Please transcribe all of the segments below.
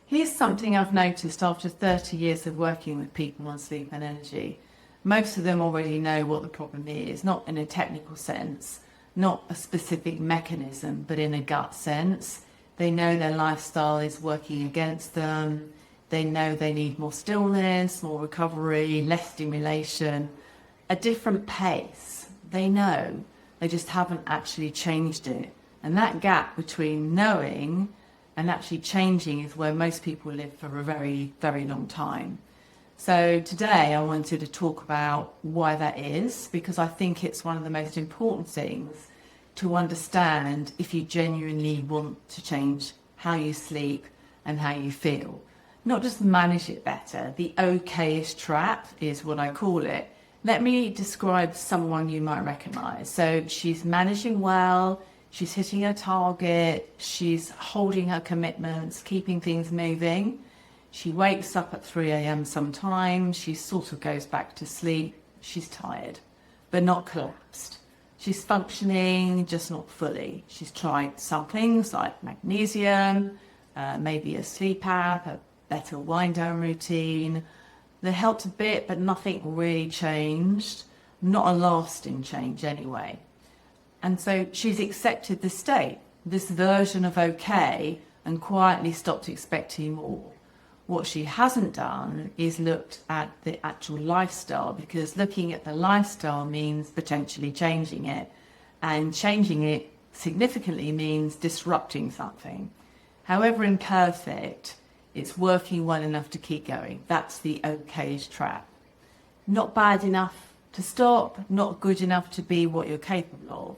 Here's something I've noticed after 30 years of working with people on sleep and energy. Most of them already know what the problem is, not in a technical sense, not a specific mechanism, but in a gut sense. They know their lifestyle is working against them. They know they need more stillness, more recovery, less stimulation, a different pace. They know, they just haven't actually changed it. And that gap between knowing and actually changing is where most people live for a very, very long time. So today I wanted to talk about why that is, because I think it's one of the most important things to understand if you genuinely want to change how you sleep and how you feel. Not just manage it better. The okayish trap is what I call it. Let me describe someone you might recognize. So she's managing well, she's hitting her target, she's holding her commitments, keeping things moving. She wakes up at 3 a.m. sometimes, she sort of goes back to sleep, she's tired, but not collapsed. She's functioning, just not fully. She's tried some things like magnesium, maybe a sleep app, a better wind down routine. They helped a bit, but nothing really changed, not a lasting change anyway. And so she's accepted this state, this version of okay, and quietly stopped expecting more. What she hasn't done is looked at the actual lifestyle, because looking at the lifestyle means potentially changing it. And changing it significantly means disrupting something. However imperfect, it's working well enough to keep going. That's the okayish trap. Not bad enough to stop, not good enough to be what you're capable of.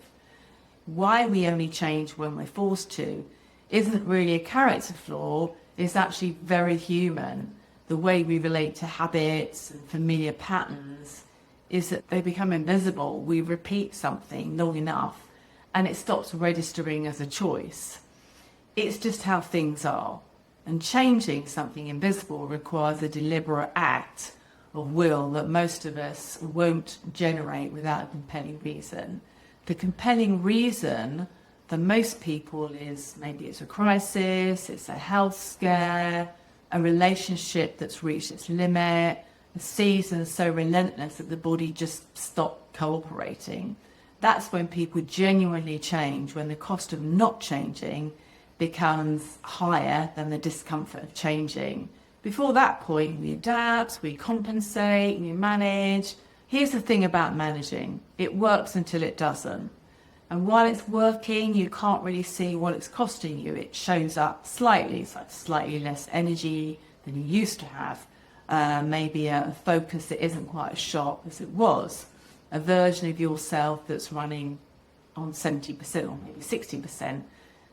Why we only change when we're forced to isn't really a character flaw, it's actually very human. The way we relate to habits and familiar patterns is that they become invisible. We repeat something long enough and it stops registering as a choice. It's just how things are. And changing something invisible requires a deliberate act of will that most of us won't generate without a compelling reason. The compelling reason for most people is maybe it's a crisis, it's a health scare, a relationship that's reached its limit, a season so relentless that the body just stopped cooperating. That's when people genuinely change, when the cost of not changing becomes higher than the discomfort of changing. Before that point, we adapt, we compensate, we manage. Here's the thing about managing. It works until it doesn't. And while it's working, you can't really see what it's costing you. It shows up slightly. It's like slightly less energy than you used to have. Maybe a focus that isn't quite as sharp as it was. A version of yourself that's running on 70% or maybe 60%.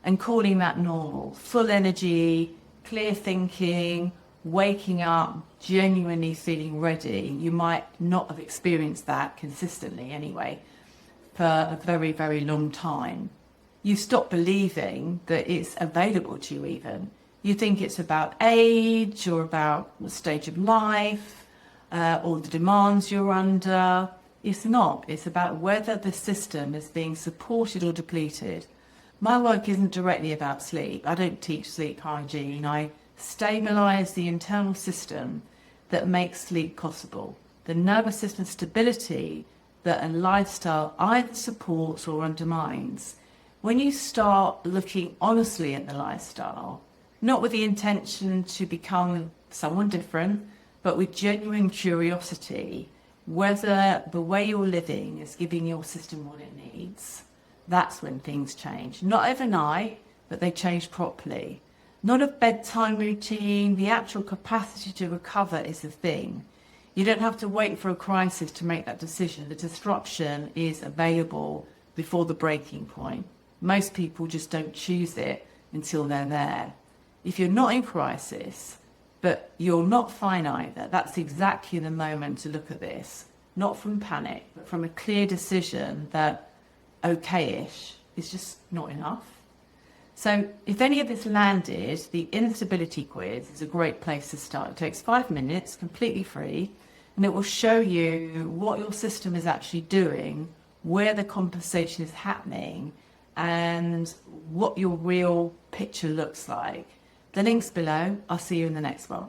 And calling that normal. Full energy, clear thinking, waking up, genuinely feeling ready. You might not have experienced that consistently anyway for a very, very long time. You stop believing that it's available to you even. You think it's about age or about the stage of life or the demands you're under. It's not. It's about whether the system is being supported or depleted. My work isn't directly about sleep. I don't teach sleep hygiene. I stabilize the internal system that makes sleep possible. The nervous system stability that a lifestyle either supports or undermines. When you start looking honestly at the lifestyle, not with the intention to become someone different, but with genuine curiosity, whether the way you're living is giving your system what it needs, that's when things change. Not overnight, but they change properly. Not a bedtime routine. The actual capacity to recover is the thing. You don't have to wait for a crisis to make that decision. The disruption is available before the breaking point. Most people just don't choose it until they're there. If you're not in crisis, but you're not fine either, that's exactly the moment to look at this. Not from panic, but from a clear decision that okayish is just not enough. So if any of this landed, the instability quiz is a great place to start. It takes 5 minutes, completely free, and it will show you what your system is actually doing, where the compensation is happening, and what your real picture looks like. The link's below. I'll see you in the next one.